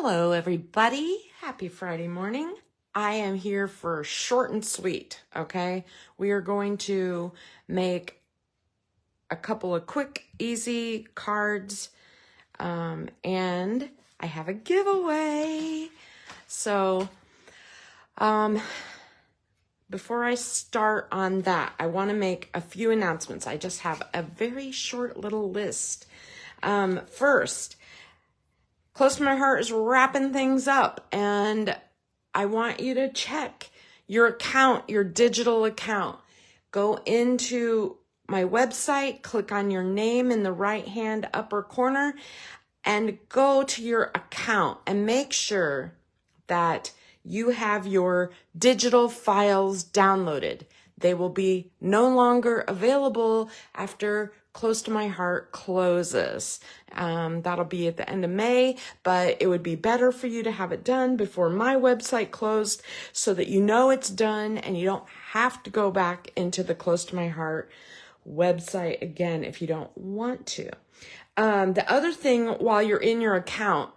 Hello, everybody. Happy Friday morning. I am here for short and sweet, okay? We are going to make a couple of quick, easy cards, and I have a giveaway. So, before I start on that, I want to make a few announcements. I just have a very short little list. First, Close to My Heart is wrapping things up, and I want you to check your account, your digital account. Go into my website, click on your name in the right-hand upper corner, and go to your account and make sure that you have your digital files downloaded. They will be no longer available after Close to My Heart closes. That'll be at the end of May, but it would be better for you to have it done before my website closed so that you know it's done and you don't have to go back into the Close to My Heart website again if you don't want to. The other thing, while you're in your account,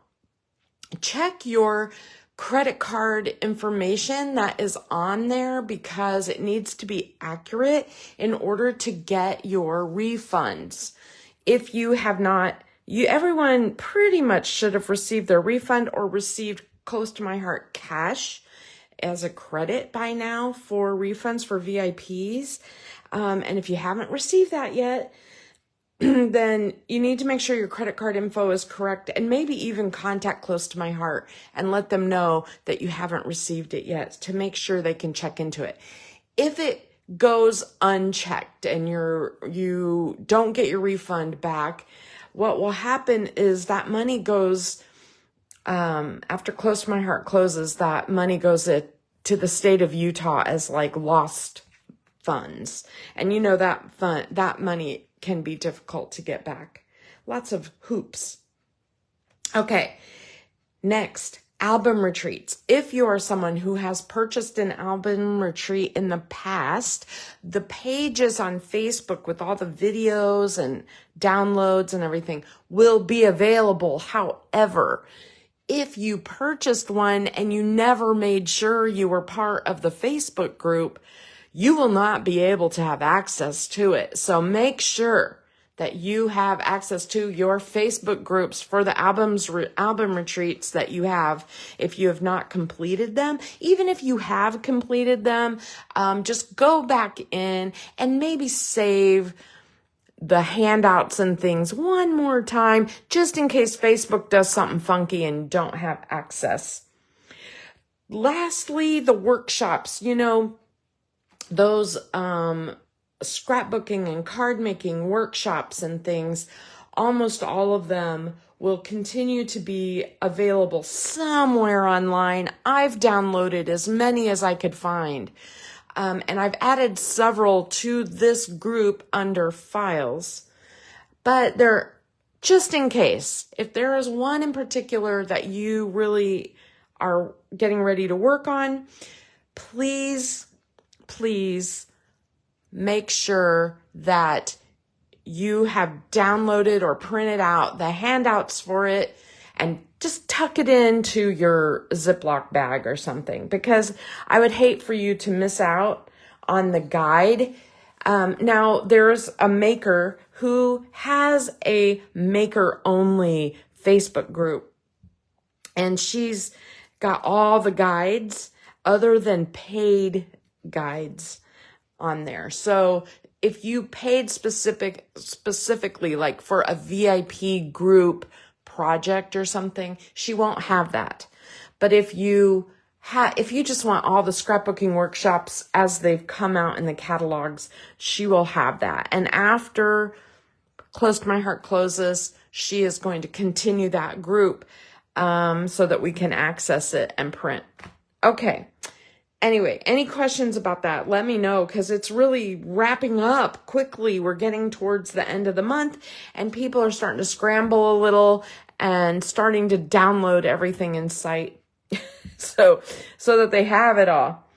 check your credit card information that is on there because it needs to be accurate in order to get your refunds. If you have not, everyone pretty much should have received their refund or received Close to My Heart cash as a credit by now for refunds for VIPs. And if you haven't received that yet, then you need to make sure your credit card info is correct and maybe even contact Close to My Heart and let them know that you haven't received it yet to make sure they can check into it. If it goes unchecked and you don't get your refund back, what will happen is that money goes, after Close to My Heart closes, that money goes to the state of Utah as like lost funds. And you know that money can be difficult to get back. Lots of hoops. Okay, next, album retreats. If you are someone who has purchased an album retreat in the past, the pages on Facebook with all the videos and downloads and everything will be available. However, if you purchased one and you never made sure you were part of the Facebook group, you will not be able to have access to it. So make sure that you have access to your Facebook groups for the album retreats that you have if you have not completed them. Even if you have completed them, just go back in and maybe save the handouts and things one more time, just in case Facebook does something funky and you don't have access. Lastly, the workshops, those scrapbooking and card making workshops and things, almost all of them will continue to be available somewhere online. I've downloaded as many as I could find. And I've added several to this group under files. But they're just in case, if there is one in particular that you really are getting ready to work on, please make sure that you have downloaded or printed out the handouts for it and just tuck it into your Ziploc bag or something, because I would hate for you to miss out on the guide. Now, there's a maker who has a maker-only Facebook group, and she's got all the guides other than paid guides on there. So if you paid specifically like for a VIP group project or something, she won't have that. But if you just want all the scrapbooking workshops as they've come out in the catalogs, she will have that. And after Close to My Heart closes, she is going to continue that group so that we can access it and print. Okay. Anyway, any questions about that, let me know, because it's really wrapping up quickly. We're getting towards the end of the month, and people are starting to scramble a little and starting to download everything in sight so that they have it all.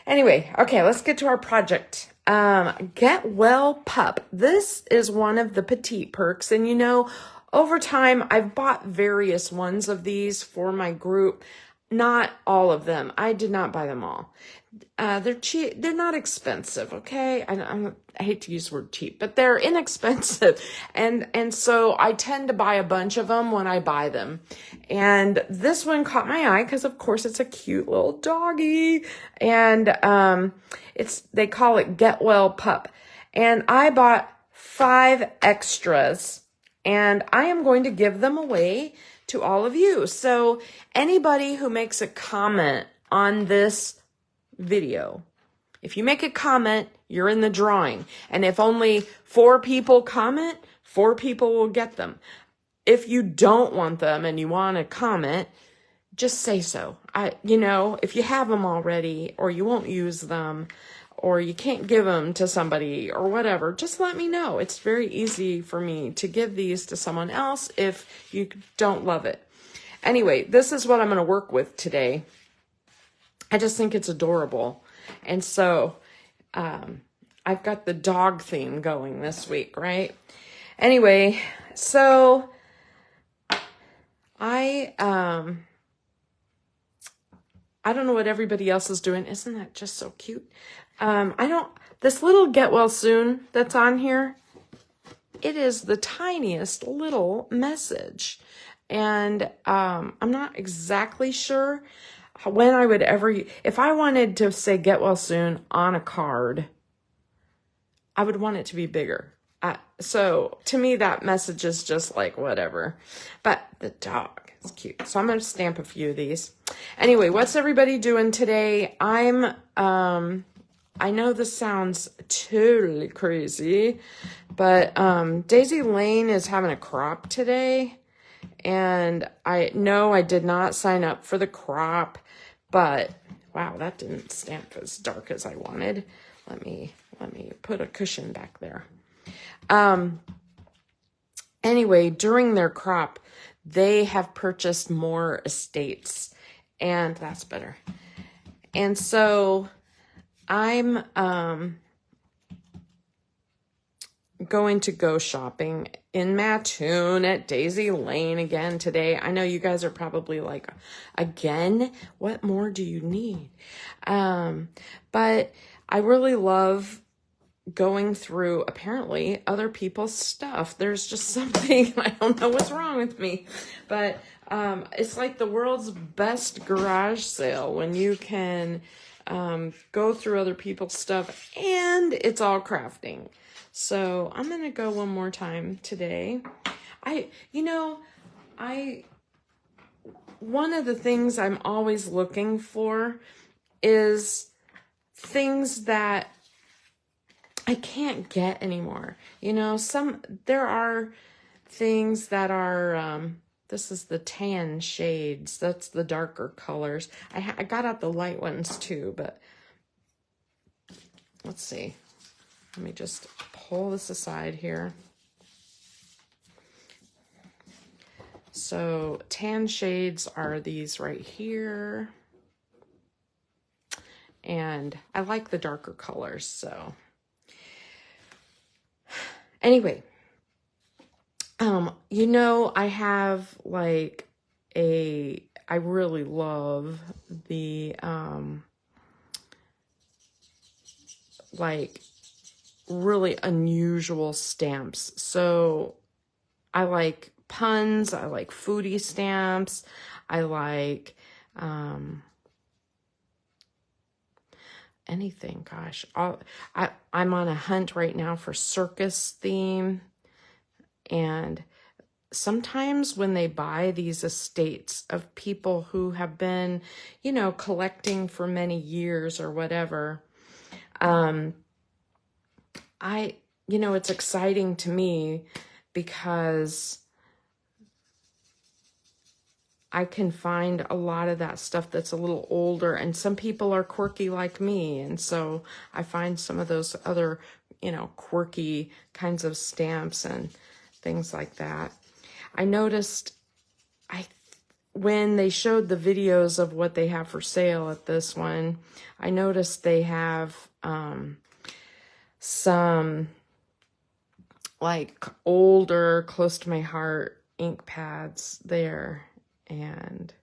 Anyway, okay, let's get to our project. Get Well Pup. This is one of the petite perks, and over time, I've bought various ones of these for my group. Not all of them. I did not buy them all. They're cheap. They're not expensive, okay? I hate to use the word cheap, but they're inexpensive. And so I tend to buy a bunch of them when I buy them. And this one caught my eye because, of course, it's a cute little doggy. And they call it Get Well Pup. And I bought 5 extras. And I am going to give them away to all of you. So anybody who makes a comment on this video, if you make a comment, you're in the drawing. And if only 4 people comment, 4 people will get them. If you don't want them and you want to comment, just say so. If you have them already or you won't use them or you can't give them to somebody or whatever, just let me know. It's very easy for me to give these to someone else if you don't love it. Anyway, this is what I'm going to work with today. I just think it's adorable. And so I've got the dog theme going this week, right? Anyway, so I don't know what everybody else is doing. Isn't that just so cute? This little Get Well Soon that's on here, it is the tiniest little message. And I'm not exactly sure when I would ever, if I wanted to say Get Well Soon on a card, I would want it to be bigger. So to me, that message is just like whatever. But the dog is cute. So I'm going to stamp a few of these. Anyway, what's everybody doing today? I know this sounds totally crazy, but Daisy Lane is having a crop today. And I know I did not sign up for the crop, but wow, that didn't stamp as dark as I wanted. Let me put a cushion back there. Anyway, during their crop, they have purchased more estates, and that's better. And so I'm going to go shopping in Mattoon at Daisy Lane again today. I know you guys are probably like, again, what more do you need? But I really love going through apparently other people's stuff. There's just something, I don't know what's wrong with me, but it's like the world's best garage sale when you can go through other people's stuff and it's all crafting. So I'm going to go one more time today. One of the things I'm always looking for is things that I can't get anymore. There are things that are, this is the tan shades. That's the darker colors. I got out the light ones too, but let's see. Let me just pull this aside here. So tan shades are these right here. And I like the darker colors, so. Anyway, I have like I really love the, like really unusual stamps. So I like puns, I like foodie stamps, I like, anything, gosh. I'm on a hunt right now for circus theme. And sometimes when they buy these estates of people who have been, collecting for many years or whatever, it's exciting to me because I can find a lot of that stuff that's a little older, and some people are quirky like me. And so I find some of those other, quirky kinds of stamps and things like that. I noticed when they showed the videos of what they have for sale at this one, I noticed they have some like older, close to my heart ink pads there. And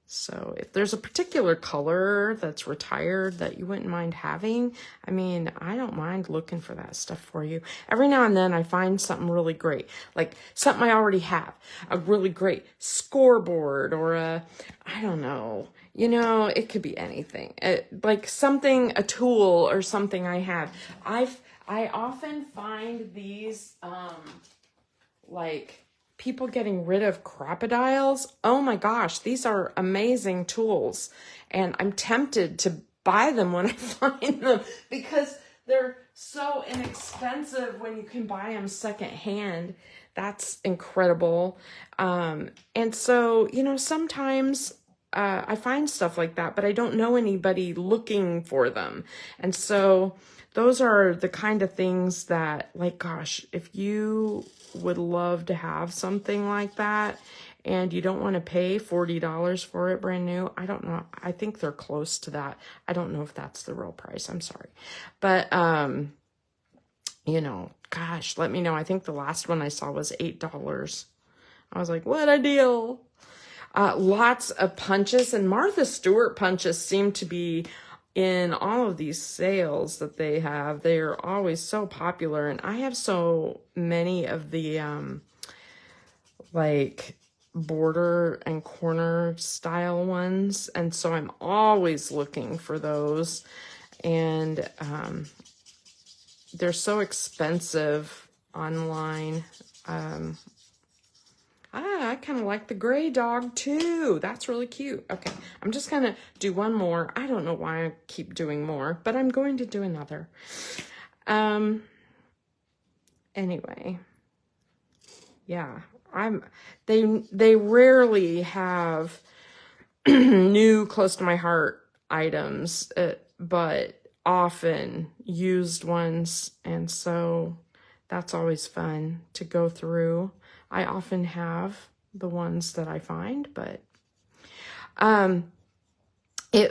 so if there's a particular color that's retired that you wouldn't mind having, I mean, I don't mind looking for that stuff for you. Every now and then I find something really great, like something I already have, a really great scoreboard or a, I don't know, you know, it could be anything. Like something, a tool or something I have. I often find these, like people getting rid of crocodiles. Oh my gosh, these are amazing tools. And I'm tempted to buy them when I find them because they're so inexpensive when you can buy them secondhand. That's incredible. And so, you know, sometimes I find stuff like that, but I don't know anybody looking for them. And so those are the kind of things that, like, gosh, if you would love to have something like that and you don't want to pay $40 for it brand new, I don't know. I think they're close to that. I don't know if that's the real price. I'm sorry. But, you know, gosh, let me know. I think the last one I saw was $8. I was like, what a deal. Lots of punches, and Martha Stewart punches seem to be in all of these sales that they have. They are always so popular, and I have so many of the like border and corner style ones, and so I'm always looking for those. And they're so expensive online. I kind of like the gray dog too. That's really cute. Okay, I'm just going to do one more. I don't know why I keep doing more, but I'm going to do another. Anyway, yeah, they rarely have new close to my heart items, but often used ones, and so that's always fun to go through. I often have the ones that I find, but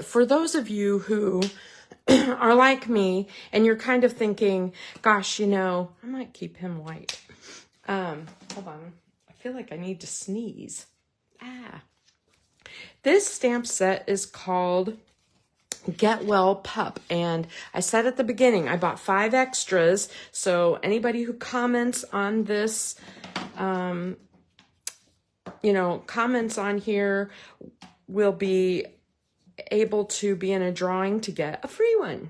for those of you who are like me and you're kind of thinking, gosh, you know, I might keep him white. Hold on. I feel like I need to sneeze. This stamp set is called Get Well Pup, and I said at the beginning I bought 5 extras, so anybody who comments on this, you know, comments on here will be able to be in a drawing to get a free one.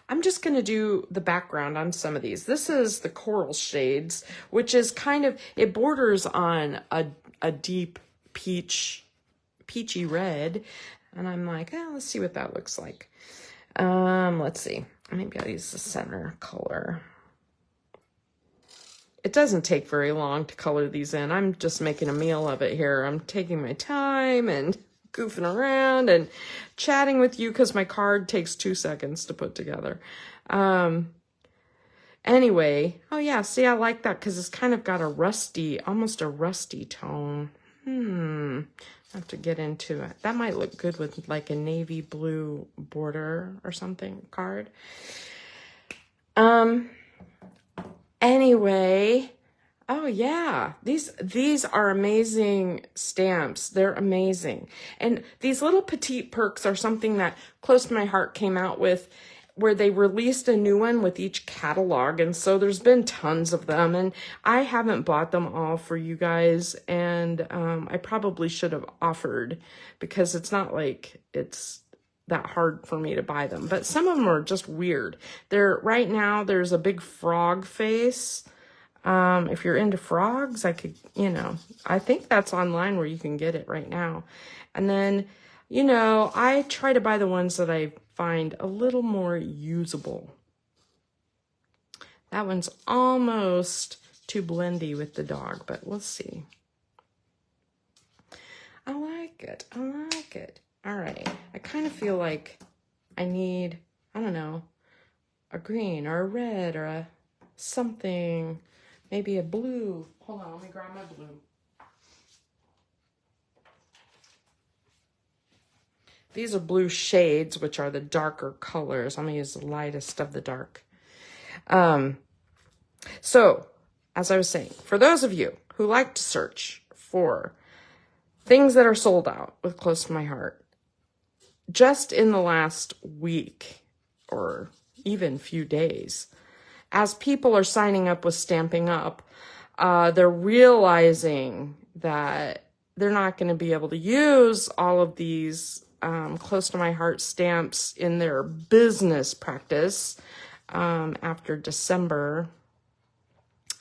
I'm just going to do the background on some of these. This is the Coral Shades, which is kind of, it borders on a deep peachy red. And I'm like, oh, let's see what that looks like. Let's see. Maybe I'll use the center color. It doesn't take very long to color these in. I'm just making a meal of it here. I'm taking my time and goofing around and chatting with you because my card takes 2 seconds to put together. Anyway, oh yeah, see, I like that because it's kind of got a rusty, almost a rusty tone. I have to get into it. That might look good with like a navy blue border or something card. Anyway, oh yeah, these are amazing stamps. They're amazing. And these little petite perks are something that Close to My Heart came out with, where they released a new one with each catalog. And so there's been tons of them, and I haven't bought them all for you guys. And I probably should have offered, because it's not like it's that hard for me to buy them, but some of them are just weird. Right now there's a big frog face. If you're into frogs, I could, you know, I think that's online where you can get it right now. And then, you know, I try to buy the ones that I find a little more usable. That one's almost too blendy with the dog, but we'll see. I like it. I like it. All right. I kind of feel like I need, I don't know, a green or a red or a something, maybe a blue. Hold on, let me grab my blue. These are blue shades, which are the darker colors. I'm going to use the lightest of the dark. So, as I was saying, for those of you who like to search for things that are sold out with Close to My Heart. Just in the last week or even few days, as people are signing up with Stamping Up, they're realizing that they're not going to be able to use all of these Close to My Heart stamps in their business practice after December.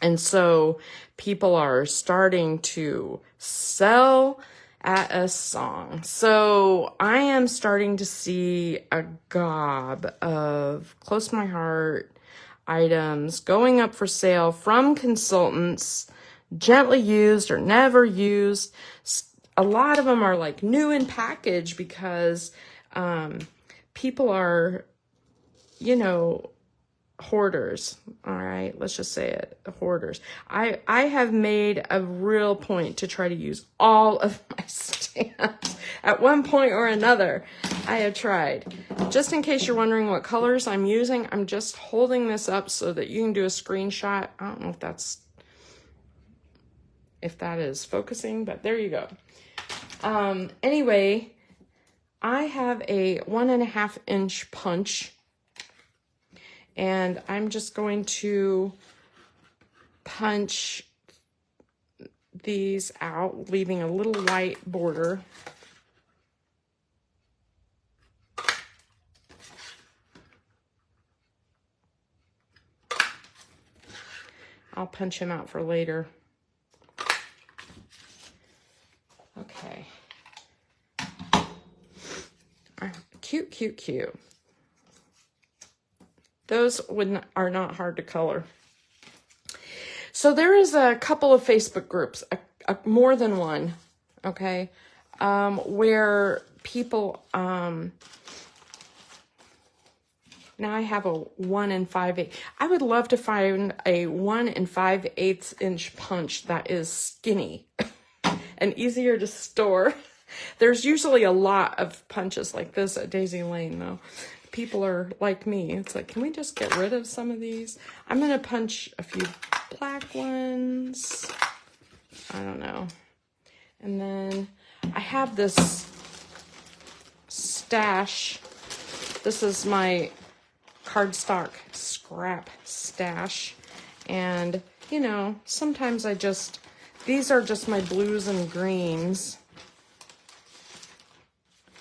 And so people are starting to sell at a song. So I am starting to see a gob of Close to My Heart items going up for sale from consultants, gently used or never used. A lot of them are like new in package because people are, you know, hoarders. All right, let's just say it, hoarders. I have made a real point to try to use all of my stamps at one point or another. I have tried. Just in case you're wondering what colors I'm using, I'm just holding this up so that you can do a screenshot. I don't know if that is focusing, but there you go. Anyway, I have a 1.5 inch punch, and I'm just going to punch these out, leaving a little white border. I'll punch him out for later. Okay. Cute, cute, cute. Those are not hard to color. So there is a couple of Facebook groups, more than one, okay, where people, now I have a 1 5/8. I would love to find a 1 5/8 inch punch that is skinny and easier to store. There's usually a lot of punches like this at Daisy Lane, though. People are like me. It's like, can we just get rid of some of these? I'm going to punch a few black ones. I don't know. And then I have this stash. This is my cardstock scrap stash. And, you know, sometimes these are just my blues and greens.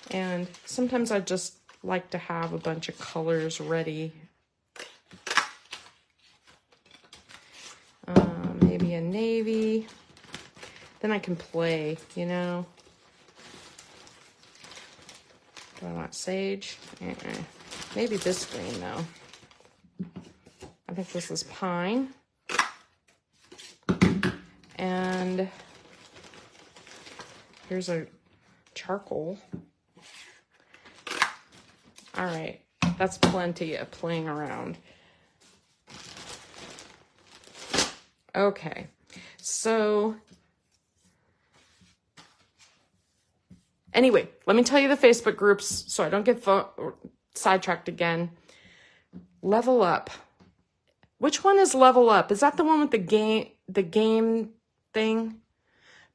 And sometimes I just like to have a bunch of colors ready. Maybe a navy. Then I can play, you know. Do I want sage? Maybe this green, though. I think this is pine. And here's a charcoal. All right, that's plenty of playing around. Okay, so anyway, let me tell you the Facebook groups so I don't get sidetracked again. Level Up. Which one is Level Up? Is that the one with the game thing?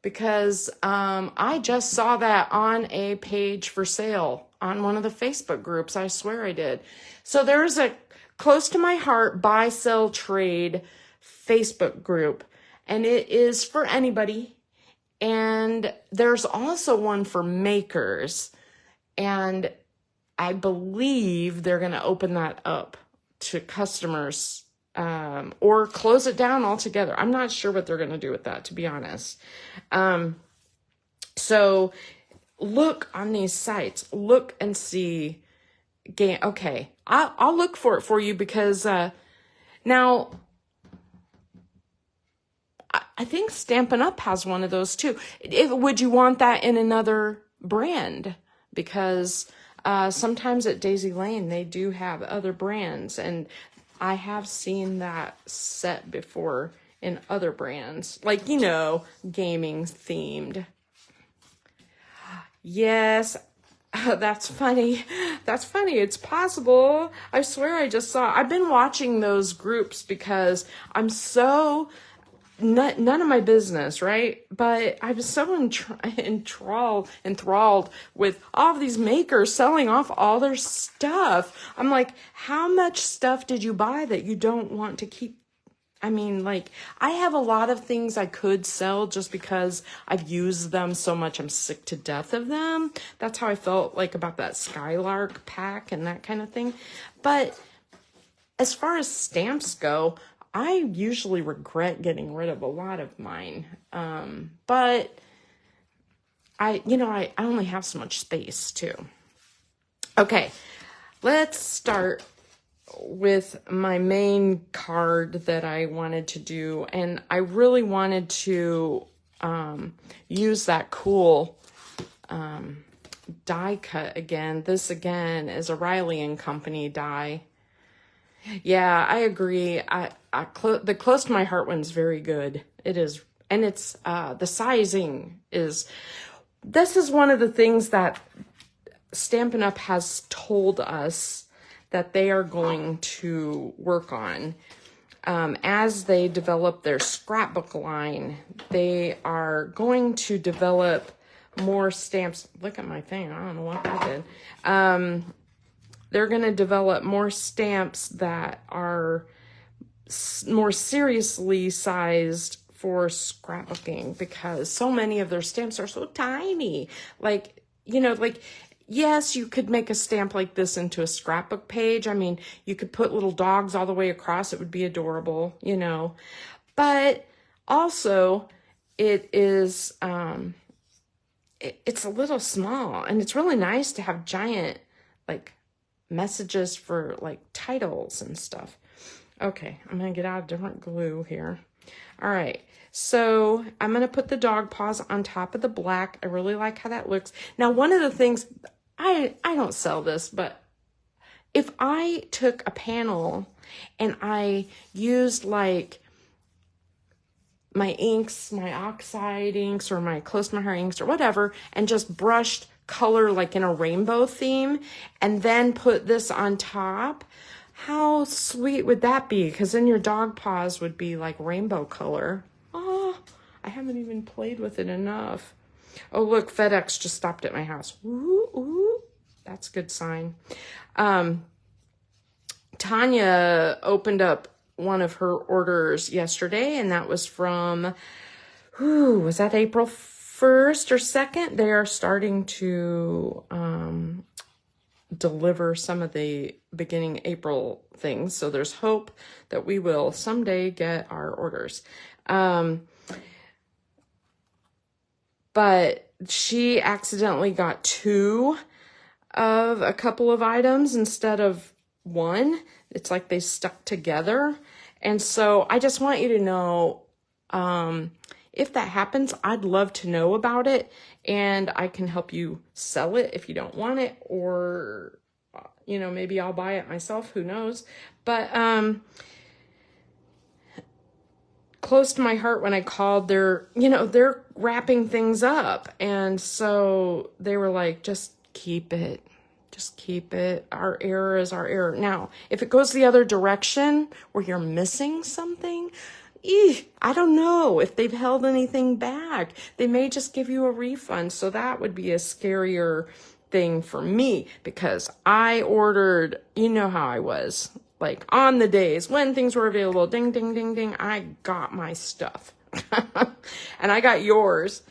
Because I just saw that on a page for sale on one of the Facebook groups. I swear I did. So there's a Close to My Heart buy, sell, trade Facebook group, and it is for anybody. And there's also one for makers, and I believe they're going to open that up to customers or close it down altogether. I'm not sure what they're going to do with that, to be honest. So look on these sites, look and see. Okay, I'll look for it for you because now I think Stampin' Up has one of those too. Would you want that in another brand? Because sometimes at Daisy Lane they do have other brands, and I have seen that set before in other brands, like, you know, gaming themed. Yes, that's funny. That's funny. It's possible. I swear I just saw. I've been watching those groups because I'm so none of my business, right? But I was so enthralled with all of these makers selling off all their stuff. I'm like, how much stuff did you buy that you don't want to keep? I mean, like, I have a lot of things I could sell just because I've used them so much. I'm sick to death of them. That's how I felt like about that Skylark pack and that kind of thing. But as far as stamps go, I usually regret getting rid of a lot of mine. But I only have so much space too. Okay, let's start with my main card that I wanted to do. And I really wanted to use that cool die cut again. This again is a Riley & Company die. Yeah, I agree. The Close to My Heart one's very good. It is. And it's, the sizing is, this is one of the things that Stampin' Up! Has told us that they are going to work on. As they develop their scrapbook line, they are going to develop more stamps. Look at my thing. I don't know what I did. They're going to develop more stamps that are more seriously sized for scrapbooking, because so many of their stamps are so tiny. Like, yes, you could make a stamp like this into a scrapbook page. I mean, you could put little dogs all the way across. It would be adorable, But also, it is, it's a little small, and it's really nice to have giant, like, messages for like titles and stuff. Okay, I'm gonna get out a different glue here. All right, so I'm gonna put the dog paws on top of the black. I really like how that looks. Now, one of the things, I don't sell this, but if I took a panel and I used like my inks, my oxide inks or my Close to My Heart inks or whatever, and just brushed color like in a rainbow theme and then put this on top, how sweet would that be? Because then your dog paws would be like rainbow color. Oh, I haven't even played with it enough. Oh, look, FedEx just stopped at my house. Ooh, ooh, that's a good sign. Tanya opened up one of her orders yesterday, and that was from, was that April 1st or 2nd? They are starting to deliver some of the beginning April things. So there's hope that we will someday get our orders. But she accidentally got 2 of a couple of items instead of 1. It's like they stuck together. And so I just want you to know, if that happens, I'd love to know about it, and I can help you sell it if you don't want it, or, maybe I'll buy it myself, who knows. But, Close to My Heart, when I called, they're wrapping things up. And so they were like, just keep it. Just keep it. Our error is our error. Now, if it goes the other direction where you're missing something, I don't know if they've held anything back. They may just give you a refund. So that would be a scarier thing for me, because I ordered, how I was, like on the days when things were available, ding, ding, ding, ding, I got my stuff. And I got yours.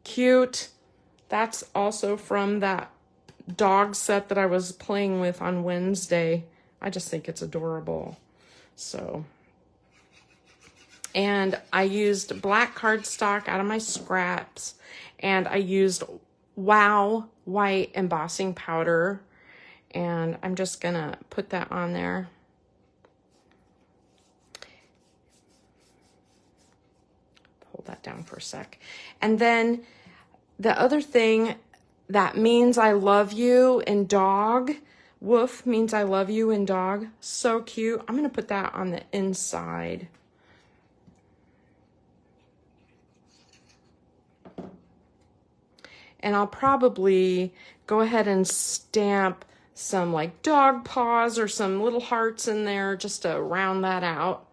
Cute. That's also from that dog set that I was playing with on Wednesday. I just think it's adorable. So, and I used black cardstock out of my scraps, and I used Wow white embossing powder, and I'm just gonna put that on there. Hold that down for a sec. And then the other thing that means I love you in dog, woof means I love you in dog. So cute. I'm going to put that on the inside. And I'll probably go ahead and stamp some like dog paws or some little hearts in there just to round that out.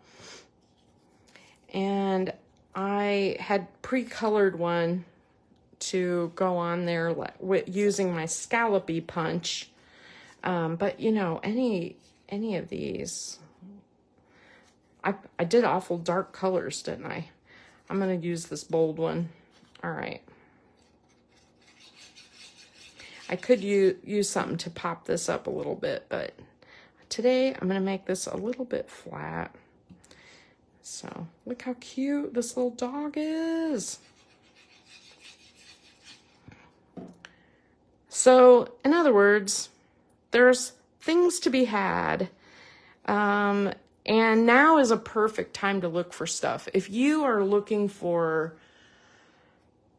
And I had pre-colored one to go on there using my scallopy punch. But you know, any of these, I did awful dark colors, didn't I? I'm going to use this bold one. All right. I could use something to pop this up a little bit, but today I'm going to make this a little bit flat. So look how cute this little dog is. So in other words, there's things to be had. And now is a perfect time to look for stuff. If you are looking for,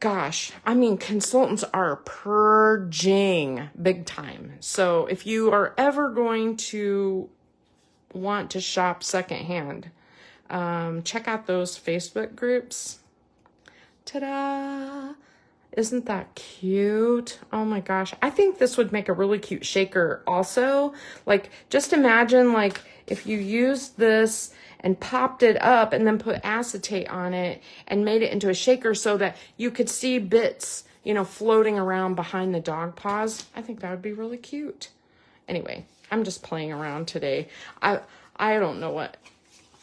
gosh, I mean, consultants are purging big time. So if you are ever going to want to shop secondhand, check out those Facebook groups. Ta-da! Isn't that cute? Oh my gosh. I think this would make a really cute shaker also. Like, just imagine like if you used this and popped it up and then put acetate on it and made it into a shaker so that you could see bits, you know, floating around behind the dog paws. I think that would be really cute. Anyway, I'm just playing around today. I don't know what,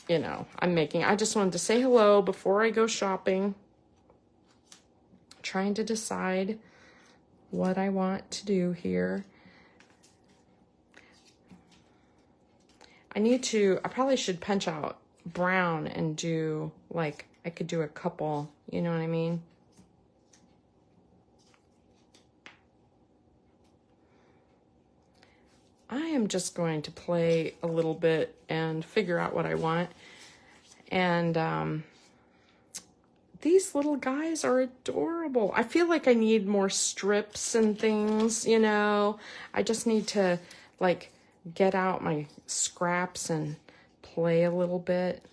you know, I'm making. I just wanted to say hello before I go shopping. Trying to decide what I want to do here. I probably should punch out brown and do like, I could do a couple, you know what I mean? I am just going to play a little bit and figure out what I want. And, these little guys are adorable. I feel like I need more strips and things, you know. I just need to like get out my scraps and play a little bit.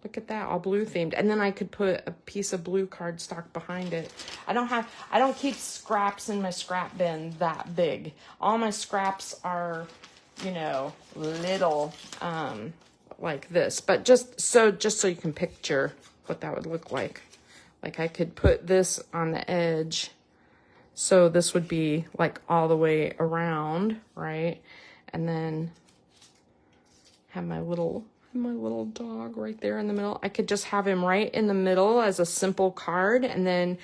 Look at that, all blue themed. And then I could put a piece of blue cardstock behind it. I don't keep scraps in my scrap bin that big. All my scraps are, you know, little, like this, but just so you can picture what that would look like. Like I could put this on the edge. So this would be like all the way around, right? And then have my little dog right there in the middle. I could just have him right in the middle as a simple card and then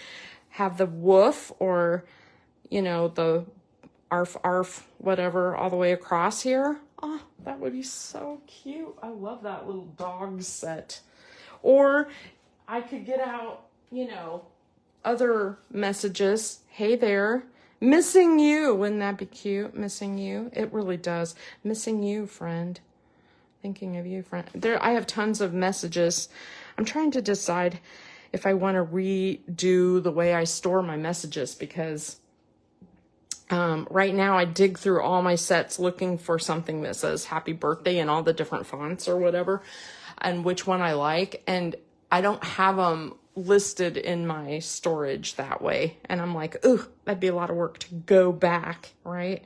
have the woof or, you know, the arf, arf, whatever, all the way across here. Oh, that would be so cute. I love that little dog set. Or I could get out, you know, other messages. Hey there, missing you. Wouldn't that be cute? Missing you. It really does. Missing you, friend. Thinking of you, friend. There, I have tons of messages. I'm trying to decide if I want to redo the way I store my messages because right now I dig through all my sets looking for something that says happy birthday in all the different fonts or whatever and which one I like. And I don't have them listed in my storage that way. And I'm like, ooh, that'd be a lot of work to go back, right?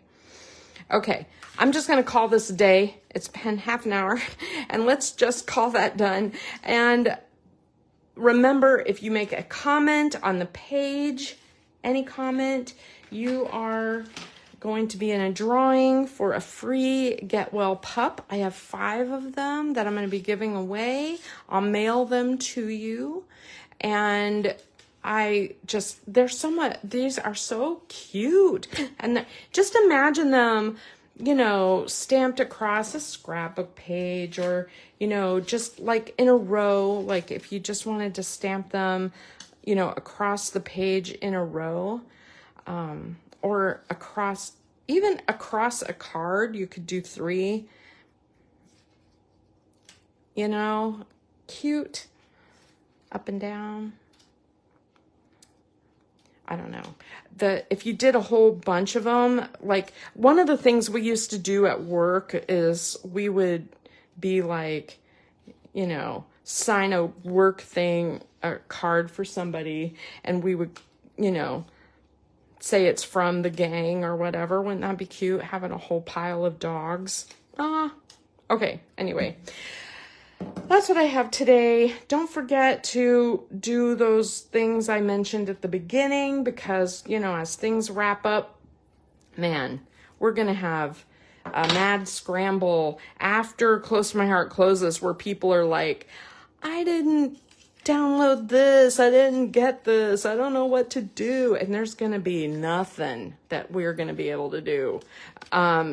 Okay, I'm just going to call this a day. It's been half an hour and let's just call that done. And remember, if you make a comment on the page, any comment, you are going to be in a drawing for a free Get Well pup. I have 5 of them that I'm going to be giving away. I'll mail them to you. And there's so much, these are so cute. And just imagine them, you know, stamped across a scrapbook page or, you know, just like in a row, like if you just wanted to stamp them, you know, across the page in a row, or even across a card, you could do 3, you know, cute, up and down. I don't know. If you did a whole bunch of them, like one of the things we used to do at work is we would be like, you know, sign a work thing, a card for somebody, and we would, you know, say it's from the gang or whatever. Wouldn't that be cute, having a whole pile of dogs? Okay, anyway. That's what I have today. Don't forget to do those things I mentioned at the beginning because, you know, as things wrap up, man, we're going to have a mad scramble after Close to My Heart closes where people are like, I didn't download this. I didn't get this. I don't know what to do. And there's going to be nothing that we're going to be able to do.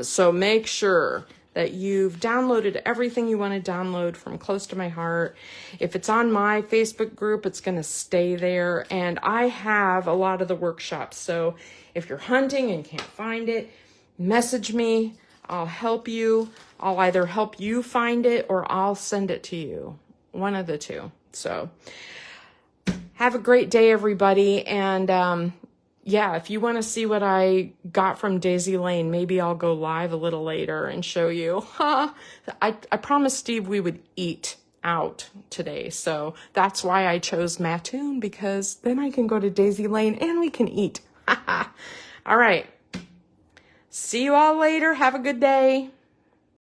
So make sure that you've downloaded everything you want to download from Close to My Heart. If it's on my Facebook group, it's going to stay there. And I have a lot of the workshops. So if you're hunting and can't find it, message me. I'll help you. I'll either help you find it or I'll send it to you. One of the two. So have a great day, everybody. And yeah, if you want to see what I got from Daisy Lane, maybe I'll go live a little later and show you. I promised Steve we would eat out today. So that's why I chose Mattoon, because then I can go to Daisy Lane and we can eat. All right. See you all later. Have a good day.